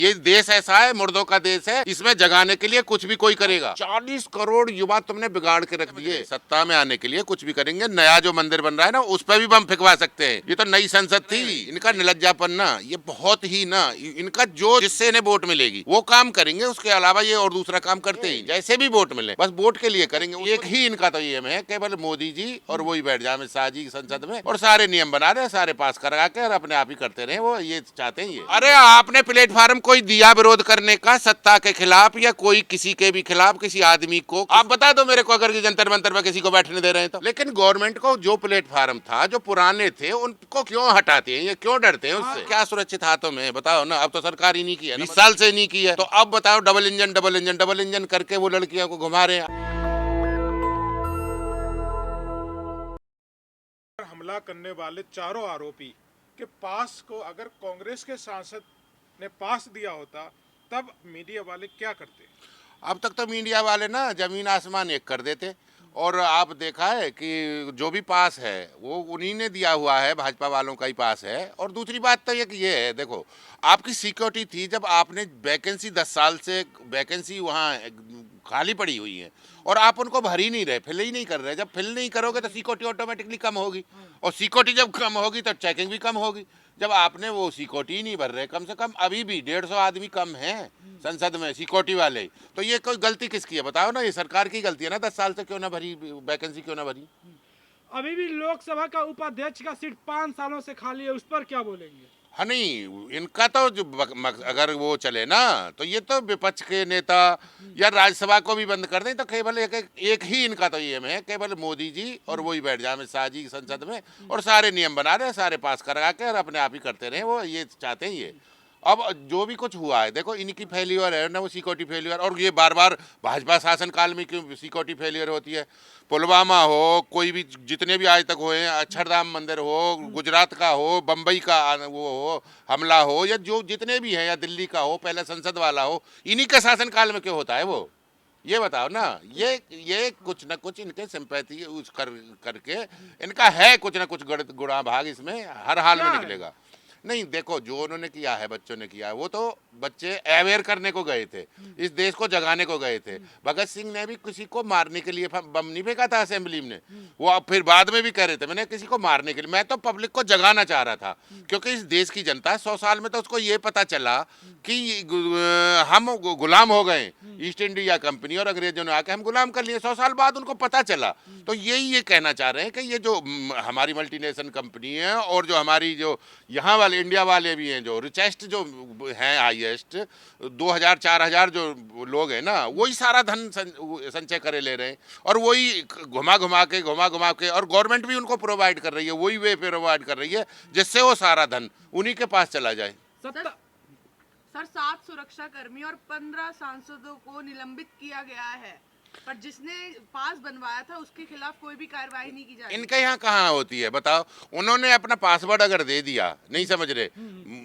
ये देश ऐसा है, मुर्दों का देश है, इसमें जगाने के लिए कुछ भी कोई करेगा। 40 करोड़ युवा तुमने बिगाड़ के रख दिए। सत्ता में आने के लिए कुछ भी करेंगे। नया जो मंदिर बन रहा है ना, उस पर भी बम फेंकवा सकते हैं। ये तो नई संसद थी। इनका निलज्जापन ना, ये बहुत ही ना, इनका जो जिससे इन्हें वोट मिलेगी वो काम करेंगे, उसके अलावा ये और दूसरा काम करते ही जैसे भी वोट मिले बस वोट के लिए करेंगे। एक ही इनका तो ये है, केवल मोदी जी और वही बैठ जाए अमित शाह जी संसद में और सारे नियम बना रहे, सारे पास करा के और अपने आप ही करते रहे। वो ये चाहते हैं। ये अरे आपने प्लेटफार्म कोई दिया विरोध करने का सत्ता के खिलाफ या कोई किसी के भी खिलाफ किसी आदमी को? आप बता दो मेरे को, अगर जंतर मंतर में किसी को बैठने दे रहे हैं तो। लेकिन गवर्नमेंट को जो प्लेटफार्म था, जो पुराने थे, उनको क्यों हटाते हैं? ये क्यों डरते हैं उससे? क्या सुरक्षित हाथों में बताओ ना। अब तो सरकार ही नहीं की है, 20 साल से नहीं की है, तो अब बताओ double engine double engine double engine करके वो लड़कियों को घुमा रहे हैं। हमला करने वाले चारों आरोपी के पास को अगर कांग्रेस के सांसद ने पास दिया होता तब मीडिया वाले क्या करते? अब तक तो मीडिया वाले ना जमीन आसमान एक कर देते। और आप देखा है कि जो भी पास है वो उन्हीं ने दिया हुआ है, भाजपा वालों का ही पास है। और दूसरी बात तो ये है, देखो आपकी सिक्योरिटी थी जब आपने वैकेंसी 10 साल से वैकेंसी वहाँ खाली पड़ी हुई है और आप उनको भर ही नहीं रहे, फिल ही नहीं कर रहे। जब फिल नहीं करोगे तो सिक्योरिटी ऑटोमेटिकली कम होगी और सिक्योरिटी जब कम होगी तो चेकिंग भी कम होगी। जब आपने वो सिक्योरिटी ही नहीं भर रहे, कम से कम अभी भी 150 आदमी कम हैं संसद में सिक्योरिटी वाले, तो ये कोई गलती किसकी है बताओ ना? ये सरकार की गलती है ना। 10 साल से क्यों ना भरी वैकेंसी, क्यों ना भरी? अभी भी लोकसभा का उपाध्यक्ष का सीट 5 सालों से खाली है, उस पर क्या बोलेंगे? हाँ नहीं, इनका तो जो अगर वो चले ना तो ये तो विपक्ष के नेता या राज्यसभा को भी बंद कर दें तो केवल एक ही इनका तो ये है, केवल मोदी जी और वही बैठ जाए अमित शाह जी संसद में और सारे नियम बना रहे, सारे पास करा के और अपने आप ही करते रहे। वो ये चाहते हैं। ये अब जो भी कुछ हुआ है देखो, इनकी फेल्यूर है ना, वो सिक्योरिटी फेल्यूर। और ये बार बार भाजपा शासन काल में क्यों सिक्योरिटी फेल्यूर होती है? पुलवामा हो, कोई भी जितने भी आज तक हुए हैं, अक्षरधाम मंदिर हो, गुजरात का हो, बम्बई का वो हो हमला हो, या जो जितने भी हैं, या दिल्ली का हो, पहले संसद वाला हो, इन्हीं के शासन काल में क्यों होता है वो? ये बताओ ना। ये कुछ ना कुछ इनके सिंपैथी करके इनका है कुछ ना कुछ गुणा भाग इसमें हर हाल में निकलेगा। नहीं देखो, जो उन्होंने किया है, बच्चों ने किया है, वो तो बच्चे अवेयर करने को गए थे, इस देश को जगाने को गए थे। भगत सिंह ने भी किसी को मारने के लिए बम नहीं फेंका था असेंबली में। वो अब फिर बाद में भी कह रहे थे मैंने किसी को मारने के लिए, मैं तो पब्लिक को जगाना चाह रहा था। क्योंकि इस देश की जनता 100 साल में तो उसको ये पता चला कि हम गुलाम हो गए, ईस्ट इंडिया कंपनी और अंग्रेजों ने आके हम गुलाम कर लिए। 100 साल बाद उनको पता चला। तो यही ये कहना चाह रहे हैं कि ये जो हमारी मल्टीनेशनल कंपनी है और जो हमारी जो यहाँ वाले इंडिया वाले भी हैं, जो रिचेस्ट जो हैं, हाईएस्ट 2000 4000 जो लोग हैं ना, वही सारा धन संचय करे ले रहे हैं और वही घुमा घुमा के और गवर्नमेंट भी उनको प्रोवाइड कर रही है, वही वे प्रोवाइड कर रही है जिससे वो सारा धन उन्हीं के पास चला जाए। सर 7 सुरक्षा कर्मी और 15 सांसदों को निलंबित किया गया है, पर जिसने पास बनवाया था उसके खिलाफ कोई भी कार्रवाई नहीं की जा रही। इनके यहाँ कहाँ होती है बताओ? उन्होंने अपना पासवर्ड अगर दे दिया, नहीं समझ रहे,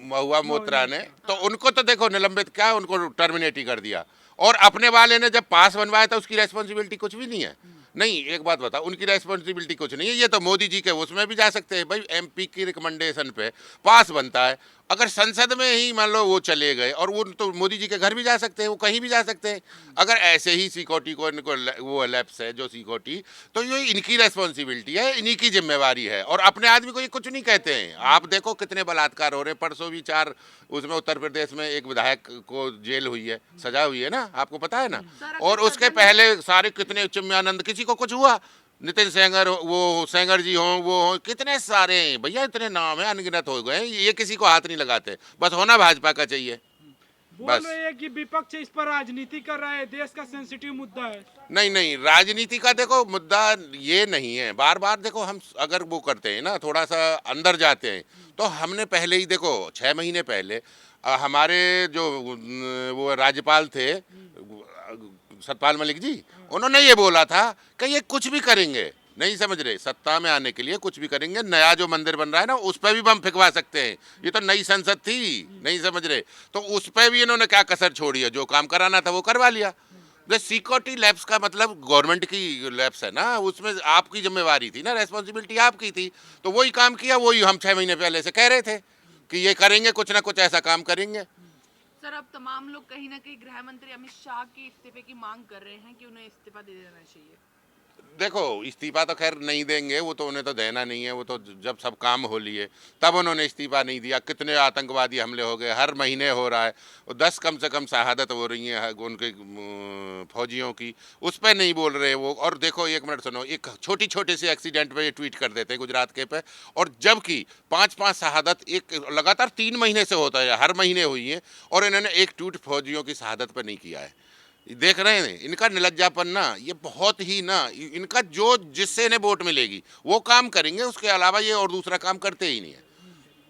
महुआ मोत्रा ने, तो उनको तो देखो निलंबित क्या, उनको टर्मिनेट ही कर दिया। और अपने वाले ने जब पास बनवाया था उसकी रेस्पॉन्सिबिलिटी कुछ भी नहीं है। नहीं, एक बात बताओ, उनकी रेस्पॉन्सिबिलिटी कुछ नहीं है। ये तो मोदी जी के उसमें भी जा सकते हैं भाई, एमपी की रिकमेंडेशन पे पास बनता है। अगर संसद में ही मान लो वो चले गए, और वो तो मोदी जी के घर भी जा सकते हैं, वो कहीं भी जा सकते हैं। अगर ऐसे ही सिक्योरिटी को इनको वो लैप्स है जो सिक्योरिटी, तो ये इनकी रेस्पॉन्सिबिलिटी है, इन्हीं की जिम्मेवारी है। और अपने आदमी को ये कुछ नहीं कहते हैं। आप देखो कितने बलात्कार हो रहे हैं। परसों भी 4 उसमें उत्तर प्रदेश में एक विधायक को जेल हुई है, सजा हुई है ना, आपको पता है ना। और उसके पहले सारे कितने, चिन्मयानंद, किसी को कुछ हुआ, नितिन सेंगर, वो सेंगर जी हों, वो हों, कितने सारे भैया, इतने नाम है, अनगिनत हो गए। ये किसी को हाथ नहीं लगाते, बस होना भाजपा का चाहिए। बोल रहे हैं कि विपक्ष इस पर राजनीति कर रहा है, देश का सेंसिटिव मुद्दा है। नहीं, राजनीति का देखो मुद्दा ये नहीं है। बार बार देखो, हम अगर वो करते हैं ना, थोड़ा सा अंदर जाते हैं, तो हमने पहले ही देखो 6 महीने पहले हमारे जो वो राज्यपाल थे सतपाल मलिक जी, उन्होंने ये बोला था कि ये कुछ भी करेंगे, नहीं समझ रहे, सत्ता में आने के लिए कुछ भी करेंगे। नया जो मंदिर बन रहा है ना, उस पर भी बम फेंकवा सकते हैं। ये तो नई संसद थी, नहीं समझ रहे, तो उस पर भी इन्होंने क्या कसर छोड़ी है? जो काम कराना था वो करवा लिया। सिक्योरिटी लैब्स का मतलब गवर्नमेंट की लैब्स है ना, उसमें आपकी जिम्मेवारी थी ना, रेस्पॉन्सिबिलिटी आपकी थी। तो वही काम किया, वही हम 6 महीने पहले से कह रहे थे कि ये करेंगे, कुछ ना कुछ ऐसा काम करेंगे। सर अब तमाम लोग कहीं ना कहीं गृह मंत्री अमित शाह के इस्तीफे की मांग कर रहे हैं कि उन्हें इस्तीफा दे देना चाहिए। देखो, इस्तीफा तो खैर नहीं देंगे, वो तो उन्हें तो देना नहीं है। वो तो जब सब काम हो लिए तब उन्होंने इस्तीफा नहीं दिया। कितने आतंकवादी हमले हो गए, हर महीने हो रहा है। और 10 कम से कम शहादत हो रही हैं उनके फौजियों की, उस पर नहीं बोल रहे वो। और देखो, एक मिनट सुनो, एक छोटी छोटे से एक्सीडेंट पे ये ट्वीट कर देते हैं गुजरात के पे, और जबकि 5-5 शहादत एक लगातार 3 महीने से होता है, हर महीने हुई है, और इन्होंने एक ट्वीट फौजियों की शहादत पर नहीं किया है। देख रहे हैं इनका निर्लज्जापन ना, ये बहुत ही ना, इनका जो जिससे इन्हें वोट मिलेगी वो काम करेंगे, उसके अलावा ये और दूसरा काम करते ही नहीं है।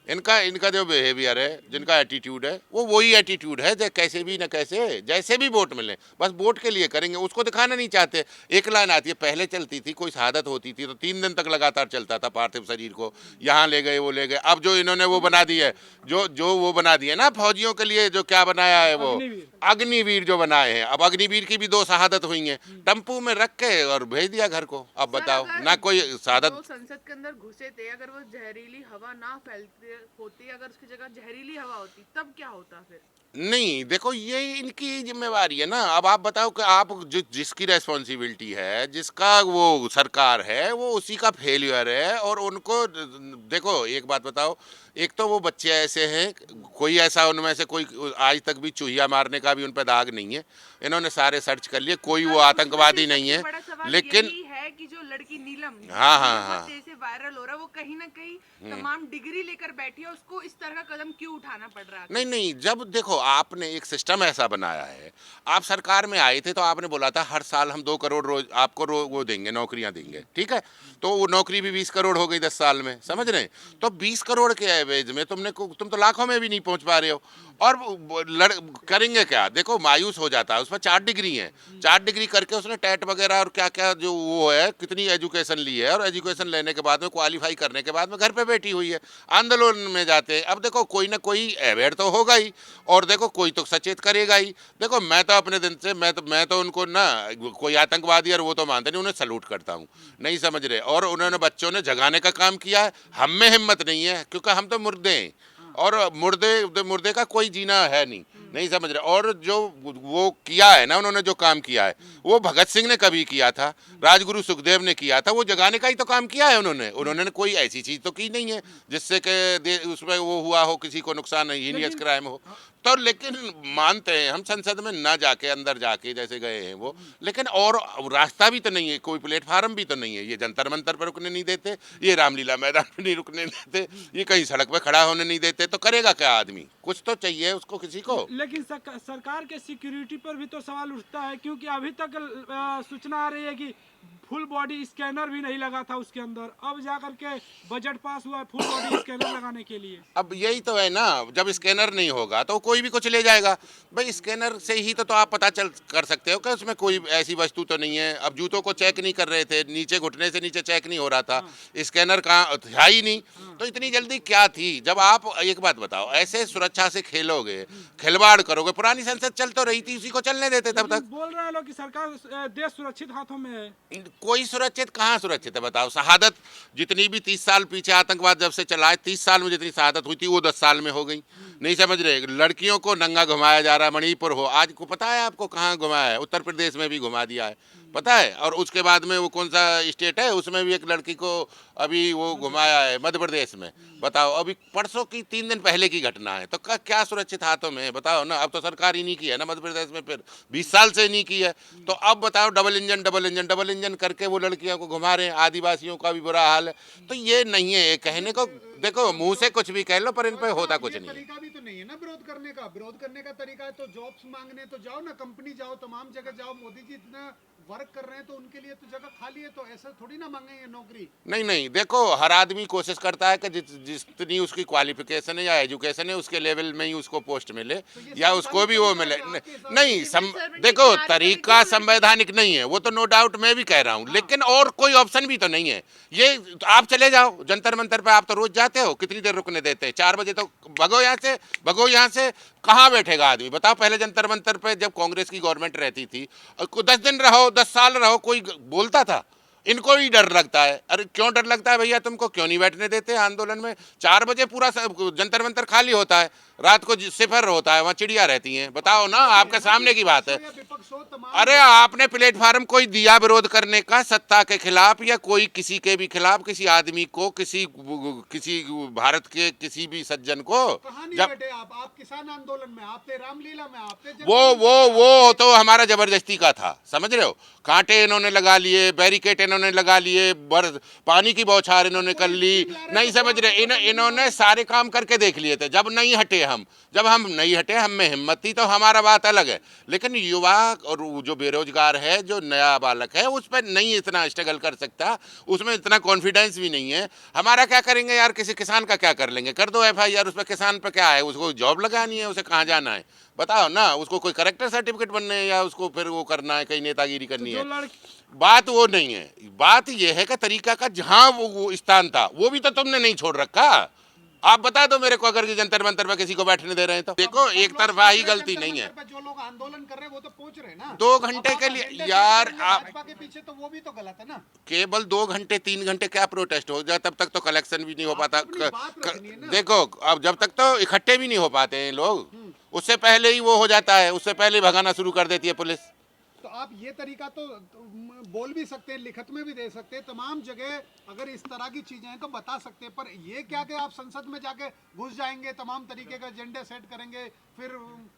इनका इनका जो बिहेवियर है, जिनका एटीट्यूड है, वो वही एटीट्यूड है जो कैसे भी न कैसे जैसे भी वोट मिले बस वोट के लिए करेंगे, उसको दिखाना नहीं चाहते। एक लाइन आती है, पहले चलती थी, कोई शहादत होती थी तो 3 दिन तक लगातार चलता था पार्थिव शरीर को, यहाँ ले गए वो ले गए। अब जो इन्होंने वो बना दी है, जो वो बना दिए ना फौजियों के लिए, जो क्या बनाया है वो अग्निवीर जो बनाए हैं। अब अग्निवीर की भी 2 शहादत हुई हैं, टम्पू में रख के और भेज दिया घर को। अब बताओ ना, कोई शहादत। संसद के अंदर घुसे थे, अगर वो जहरीली हवा ना फैलते होती, अगर उसकी जगह जहरीली हवा होती तब क्या होता फिर? नहीं, देखो, ये इनकी जिम्मेवारी है ना। अब आप बताओ कि आप जिसकी रेस्पॉन्सिबिलिटी है, जिसका वो सरकार है, वो उसी का फेलियर है। और उनको देखो, एक बात बताओ, एक तो वो बच्चे ऐसे हैं, कोई ऐसा उनमें से कोई आज तक भी चूहिया मारने का भी उन पर दाग नहीं है। इन्होंने सारे सर्च कर लिए, कोई वो आतंकवादी नहीं है। लेकिन यही है कि जो लड़की नीलम हाँ, तेजी से वायरल हो रहा है, वो कहीं ना कहीं तमाम डिग्री लेकर बैठी है, उसको इस तरह का कदम क्यों उठाना पड़ रहा है? नहीं, जब देखो, आपने एक सिस्टम ऐसा बनाया है, आप सरकार में आए थे तो आपने बोला था हर साल हम 2 करोड़ रोज आपको वो देंगे, नौकरियां देंगे, ठीक है। तो वो नौकरी भी 20 करोड़ हो गई 10 साल में, समझ रहे हैं। तो 20 करोड़ के एवरेज में तुम तो लाखों में भी नहीं पहुंच पा रहे हो। और करेंगे क्या? देखो, मायूस हो जाता है। उस पर 4 डिग्री है, 4 डिग्री करके उसने टेट वगैरह और क्या क्या जो वो है, कितनी एजुकेशन ली है, और एजुकेशन लेने के बाद में, क्वालिफाई करने के बाद में घर पे बैठी हुई है, आंदोलन में जाते हैं। अब देखो, कोई ना कोई अवेयर तो होगा ही, और देखो कोई तो सचेत करेगा ही। देखो, मैं तो अपने दिन से मैं तो उनको ना, कोई आतंकवादी और वो तो मानते नहीं, उन्हें सलूट करता हूँ, नहीं समझ रहे। और उन्होंने बच्चों ने जगाने का काम किया है। हम में हिम्मत नहीं है, क्योंकि हम तो मुर्दे हैं, और मुर्दे का कोई जीना है नहीं समझ रहे। और जो वो किया है ना, उन्होंने जो काम किया है, वो भगत सिंह ने कभी किया था, राजगुरु सुखदेव ने किया था, वो जगाने का ही तो काम किया है उन्होंने कोई ऐसी चीज तो की नहीं है जिससे कि उसमें वो हुआ हो, किसी को नुकसान, हीनियस क्राइम हो। तो लेकिन मानते हैं हम, संसद में ना जाके, अंदर जाके जैसे गए हैं वो, लेकिन और रास्ता भी तो नहीं है, कोई प्लेटफार्म भी तो नहीं है। ये जंतर मंतर पर रुकने नहीं देते, ये रामलीला मैदान में नहीं रुकने देते, ये कहीं सड़क पे खड़ा होने नहीं देते। तो करेगा क्या आदमी? कुछ तो चाहिए उसको, किसी को। लेकिन सरकार के सिक्योरिटी पर भी तो सवाल उठता है, क्योंकि अभी तक सूचना आ रही है कि फुल बॉडी स्कैनर भी नहीं लगा था उसके अंदर, अब जाकर के बजट पास हुआ है फुल बॉडी स्कैनर लगाने के लिए। अब यही तो है ना, जब स्कैनर नहीं होगा तो कोई भी कुछ ले जाएगा। भाई, स्कैनर से ही तो आप पता कर सकते हो कि उसमें कोई ऐसी वस्तु तो नहीं है। अब जूतों को चेक नहीं कर रहे थे, नीचे घुटने से नीचे चेक नहीं हो रहा था, स्कैनर कहाँ था ही नहीं। तो इतनी जल्दी क्या थी? जब आप एक बात बताओ, ऐसे सुरक्षा से खेलोगे, खिलवाड़ करोगे, पुरानी संसद चल तो रही थी, उसी को चलने देते तब तक। बोल रहे हैं लोग कि सरकार, देश सुरक्षित हाथों में है। कोई सुरक्षित कहाँ सुरक्षित है बताओ? शहादत जितनी भी 30 साल पीछे आतंकवाद जब से चला है, 30 साल में जितनी शहादत हुई थी वो 10 साल में हो गई, नहीं समझ रहे। लड़कियों को नंगा घुमाया जा रहा है, मणिपुर हो, आज को पता है आपको कहाँ घुमाया है? उत्तर प्रदेश में भी घुमा दिया है, पता है। और उसके बाद में वो कौन सा स्टेट है, उसमें भी एक लड़की को अभी वो घुमाया है, मध्य प्रदेश में। बताओ, अभी परसों की 3 दिन पहले की घटना है। तो क्या सुरक्षित हाथों में है बताओ ना? अब तो सरकार ही नहीं की है ना मध्य प्रदेश में, फिर 20 साल से नहीं की है। तो अब बताओ, डबल इंजन करके वो लड़कियों को घुमा रहे हैं। आदिवासियों का भी बुरा हाल है। तो ये नहीं है, ये कहने को, देखो, मुंह से कुछ भी कह लो पर इन पे होता कुछ नहीं है। तरीका भी तो नहीं है ना विरोध करने का। विरोध करने का तरीका है तो जॉब्स मांगने तो जाओ ना, कंपनी जाओ, तमाम जगह जाओ। मोदी जी इतना वर्क कर रहे हैं तो उनके लिए तो जगह खाली है, तो ऐसा थोड़ी ना मांगेंगे नौकरी। नहीं, देखो, हर आदमी कोशिश करता है कि जितनी उसकी क्वालिफिकेशन है या एजुकेशन है, उसके लेवल में ही उसको पोस्ट मिले या उसको भी वो मिले। नहीं, देखो, तरीका संवैधानिक नहीं है, वो तो नो डाउट मैं भी कह रहा हूँ, लेकिन और कोई ऑप्शन भी तो नहीं है। ये आप चले जाओ जंतर मंतर पे, आप तो रोज जाते हो, कितनी देर रुकने देते हैं? 4 बजे तो भगो यहाँ से, कहाँ बैठेगा आदमी बताओ? पहले जंतर मंतर पे जब कांग्रेस की गवर्नमेंट रहती थी, 10 दिन रहो, 10 साल रहो, कोई बोलता था? इनको ही डर लगता है। अरे क्यों डर लगता है भैया, तुमको क्यों नहीं बैठने देते आंदोलन में? 4 बजे पूरा जंतर मंतर खाली होता है, रात को सिफर होता है, वहाँ चिड़िया रहती हैं। बताओ ना, आपके सामने की बात है। विपक्ष हो, तमाम अरे आपने प्लेटफार्म कोई दिया विरोध करने का सत्ता के खिलाफ या कोई किसी के भी खिलाफ, किसी आदमी को, किसी भारत के किसी भी सज्जन को? कहाँ नहीं जब बैठे आप किसान आंदोलन में, आप थे रामलीला में, आप थे वो तो हमारा जबरदस्ती का था, समझ रहे हो? कांटे इन्होंने लगा लिए, बैरिकेड इन्होंने लगा लिए, पानी की बौछार इन्होंने कर ली, नहीं समझ रहे। इन्होंने सारे काम करके देख लिए थे। जब हम नहीं हटे, हम में हिम्मत थी तो हमारा बात अलग है। लेकिन युवा और जो बेरोजगार है, जो नया बालक है, उस पर नहीं इतना स्ट्रगल कर सकता, उसमें इतना कॉन्फिडेंस भी नहीं है। हमारा क्या करेंगे यार, किसी किसान का क्या कर लेंगे? कर दो FIR, उसमें किसान पर क्या है? उसको जॉब लगानी है, उसे कहाँ जाना है बताओ ना? उसको कोई करेक्टर सर्टिफिकेट बनने है या उसको फिर वो करना है, कहीं नेतागिरी करनी है? बात वो नहीं है। बात ये है कि तरीका का जहां वो स्थान था वो भी तो तुमने नहीं छोड़ रखा। आप बता दो मेरे को, अगर ये जंतर मंतर पे किसी को बैठने दे रहे हैं तो देखो, एक तरफा ही गलती नहीं है। जो लोग आंदोलन कर रहे हैं वो तो पहुंच रहे हैं ना 2 घंटे के लिए यार, आप भाजपा के पीछे, तो वो भी तो गलत है ना। केवल 2 घंटे 3 घंटे क्या प्रोटेस्ट हो जाए, तब तक तो कलेक्शन भी नहीं हो पाता। अपनी बात रखनी है ना। देखो, अब जब तक तो इकट्ठे भी नहीं हो पाते हैं लोग, उससे पहले ही वो हो जाता है, उससे पहले भगाना शुरू कर देती है पुलिस। तो आप ये तरीका तो बोल भी सकते हैं, लिखत में भी दे सकते हैं, तमाम जगह अगर इस तरह की चीजें हैं तो बता सकते हैं। पर ये क्या कि आप संसद में जाके घुस जाएंगे, तमाम तरीके का एजेंडे सेट करेंगे फिर?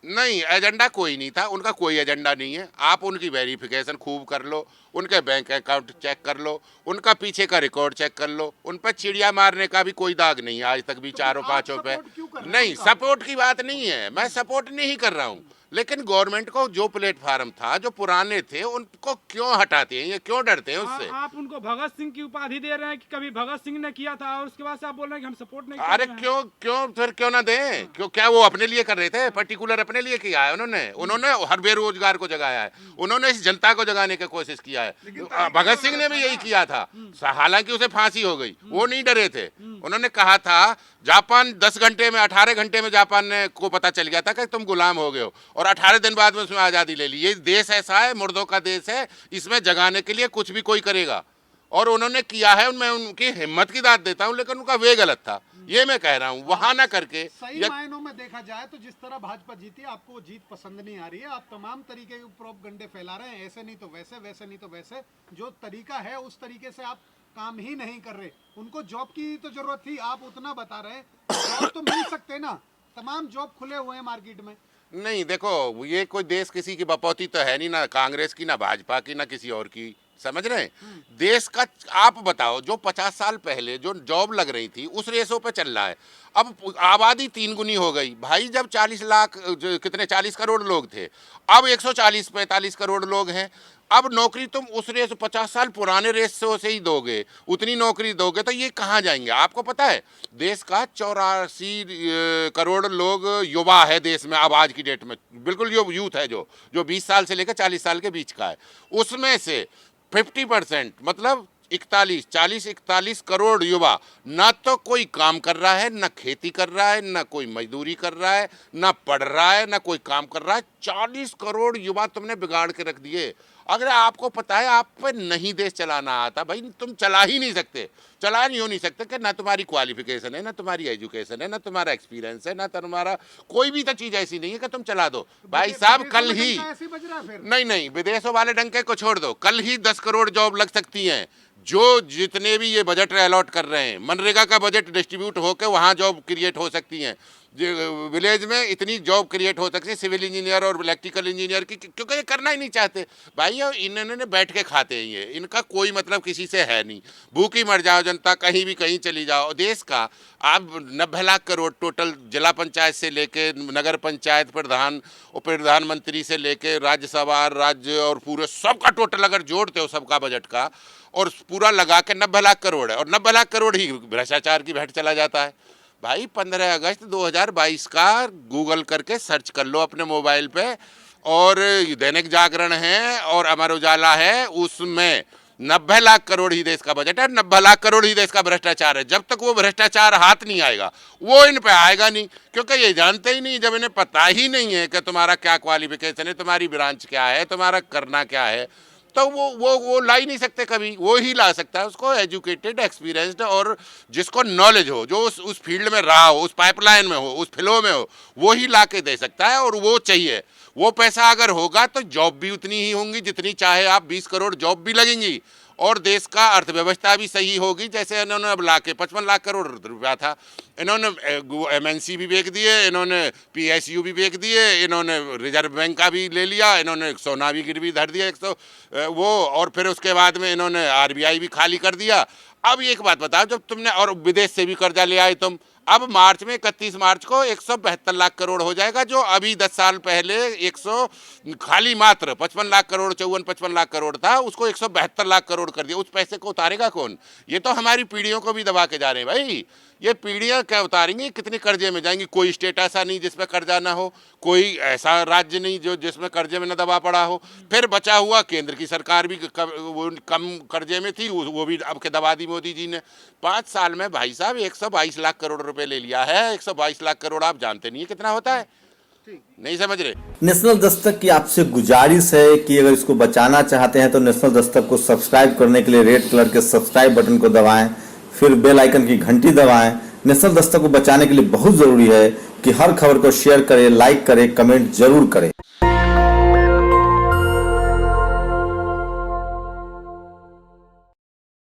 नहीं, एजेंडा कोई नहीं था, उनका कोई एजेंडा नहीं है। आप उनकी वेरिफिकेशन खूब कर लो, उनके बैंक अकाउंट चेक कर लो, उनका पीछे का रिकॉर्ड चेक कर लो, उन पर चिड़िया मारने का भी कोई दाग नहीं है आज तक भी, तो चारों आप पांचों पे। सपोर्ट क्यों कर रहे हैं नहीं, उनका? सपोर्ट की बात नहीं है, मैं सपोर्ट नहीं कर रहा हूँ, लेकिन गवर्नमेंट को जो प्लेटफार्म था, जो पुराने थे, उनको क्यों हटाते हैं? ये क्यों डरते हैं उससे? आप उनको भगत सिंह की उपाधि दे रहे हैं कि कभी भगत सिंह ने किया था, और उसके बाद से आप बोल रहे हैं कि हम सपोर्ट नहीं कर अरे रहे हैं। क्यों फिर क्यों ना दें? क्यों, क्या वो अपने लिए कर रहे थे? पर्टिकुलर अपने लिए किया है उन्होंने हर बेरोजगार को जगाया है, उन्होंने इस जनता को जगाने की कोशिश किया है। भगत सिंह ने भी यही किया था, हालांकि उसे फांसी हो गई, वो नहीं डरे थे। उन्होंने कहा था, जापान 10 घंटे में, 18 घंटे में जापान ने को पता चल गया था कि तुम गुलाम हो गए हो, और 18 दिन बाद में उसमें आज़ादी ले ली। ये देश ऐसा है, मुर्दों का देश है, इसमें जगाने के लिए कुछ भी कोई करेगा, और उन्होंने किया है। मैं उनकी हिम्मत की दाद देता हूँ, लेकिन उनका वे गलत था, ये मैं कह रहा हूँ। वहां ना करके सही मायनों में देखा जाए तो जिस तरह भाजपा जीती, आपको वो जीत पसंद नहीं आ रही है। आप तमाम तरीके के प्रोपगंडे फैला रहे हैं, ऐसे नहीं तो वैसे, वैसे नहीं तो वैसे। जो तरीका है उस तरीके से आप काम ही नहीं कर रहे। उनको जॉब की तो जरूरत थी, आप उतना बता रहे हैं, जॉब तो मिल सकते ना, तमाम जॉब खुले हुए हैं मार्केट में। नहीं, देखो, ये कोई देश किसी की बपौती तो है नहीं, ना कांग्रेस की, ना भाजपा की, ना किसी और की, समझ रहे हैं? देश का आप बताओ, जो 50 साल पहले जो जॉब लग रही थी उस रेसों पे चल रहा है। अब आबादी 3 गुनी हो गई भाई। जब 40 लाख, कितने 40 करोड़ लोग थे, अब 140-45 करोड़ लोग हैं। अब नौकरी तुम उस रेस 50 साल पुराने रेस से ही दोगे, उतनी नौकरी दोगे तो ये कहाँ जाएंगे? आपको पता है, देश का 84 करोड़ लोग युवा है देश में अब आज की डेट में, बिल्कुल यूथ है, जो 20 साल से लेकर 40 साल के बीच का है। उसमें से 50% मतलब 41 करोड़ युवा ना तो कोई काम कर रहा है, ना खेती कर रहा है, ना कोई मजदूरी कर रहा है, ना पढ़ रहा है, ना कोई काम कर रहा है। 40 करोड़ युवा तुमने बिगाड़ के रख दिए। अगर आपको पता है आप पे नहीं देश चलाना आता, भाई तुम चला ही नहीं सकते, चला नहीं हो नहीं सकते कि ना तुम्हारी क्वालिफिकेशन है, ना तुम्हारी एजुकेशन है, ना तुम्हारा एक्सपीरियंस है, ना तुम्हारा कोई भी तो चीज़ ऐसी नहीं है कि तुम चला दो। भाई साहब, कल ही, नहीं, विदेशों वाले डंके को छोड़ दो, कल ही 10 करोड़ जॉब लग सकती हैं। जो जितने भी ये बजट अलॉट कर रहे हैं, मनरेगा का बजट डिस्ट्रीब्यूट होकर वहाँ जॉब क्रिएट हो सकती हैं। विलेज में इतनी जॉब क्रिएट हो सकती है, सिविल इंजीनियर और इलेक्ट्रिकल इंजीनियर की, क्योंकि ये करना ही नहीं चाहते भाई। इन्होंने बैठ के खाते हैं, ये इनका कोई मतलब किसी से है नहीं। भूखी मर जाओ जनता, कहीं भी कहीं चली जाओ। देश का आप 90 लाख करोड़ टोटल, जिला पंचायत से लेके नगर पंचायत, प्रधान और प्रधानमंत्री से लेके राज्यसभा, राज्य और पूरे सबका टोटल अगर जोड़ते हो सबका बजट का, और पूरा लगा के 90 लाख करोड़ है, और 90 लाख करोड़ ही भ्रष्टाचार की भेंट चला जाता है। भाई 15 अगस्त 2022 का गूगल करके सर्च कर लो अपने मोबाइल पे, और दैनिक जागरण है और अमर उजाला है, उसमें 90 लाख करोड़ ही देश का बजट है, 90 लाख करोड़ ही देश का भ्रष्टाचार है। जब तक वो भ्रष्टाचार हाथ नहीं आएगा, वो इन पे आएगा नहीं, क्योंकि ये जानते ही नहीं। जब इन्हें पता ही नहीं है कि तुम्हारा क्या क्वालिफिकेशन है, तुम्हारी ब्रांच क्या है, तुम्हारा करना क्या है, तो वो ला ही नहीं सकते कभी। वो ही ला सकता है उसको एजुकेटेड, एक्सपीरियंस्ड और जिसको नॉलेज हो, जो उस फील्ड में रहा हो, उस पाइपलाइन में हो, उस फ्लो में हो, वो ही ला के दे सकता है। और वो चाहिए, वो पैसा अगर होगा तो जॉब भी उतनी ही होंगी जितनी चाहे आप 20 करोड़ जॉब भी लगेंगी, और देश का अर्थव्यवस्था भी सही होगी। जैसे इन्होंने अब लाके 55 लाख करोड़ रुपया था, इन्होंने MNC भी बेच दिए, इन्होंने PSU भी बेच दिए, इन्होंने रिजर्व बैंक का भी ले लिया, इन्होंने सोना भी गिरवी धर दिया 100 वो, और फिर उसके बाद में इन्होंने RBI भी खाली कर दिया। अब एक बात बताओ, जब तुमने और विदेश से भी कर्जा ले आए तुम, अब मार्च में 31 मार्च को 172 लाख करोड़ हो जाएगा, जो अभी 10 साल पहले 100 खाली मात्र 55 लाख करोड़ 54-55 लाख करोड़ था, उसको 172 लाख करोड़ कर दिया। उस पैसे को उतारेगा कौन? ये तो हमारी पीढ़ियों को भी दबा के जा रहे हैं भाई। ये पीढ़ियां क्या उतारेंगी, कितने कर्जे में जाएंगी। कोई स्टेट ऐसा नहीं जिसमें कर्जा ना हो, कोई ऐसा राज्य नहीं जो जिसमें कर्जे में न दबा पड़ा हो। फिर बचा हुआ केंद्र की सरकार भी वो कम कर्जे में थी, वो भी अब के दबा दी मोदी जी ने। 5 साल में भाई साहब 122 लाख करोड़ रुपए ले लिया है। 122 लाख करोड़ आप जानते नहीं है कितना होता है, नहीं समझ रहे। नेशनल दस्तक की आपसे गुजारिश है कि अगर इसको बचाना चाहते हैं तो नेशनल दस्तक को सब्सक्राइब करने के लिए रेड कलर के सब्सक्राइब बटन को दबाएं, फिर बेल आइकन की घंटी दबाएं। नेशनल दस्तक को बचाने के लिए बहुत जरूरी है कि हर खबर को शेयर करें, लाइक करें, कमेंट जरूर करें।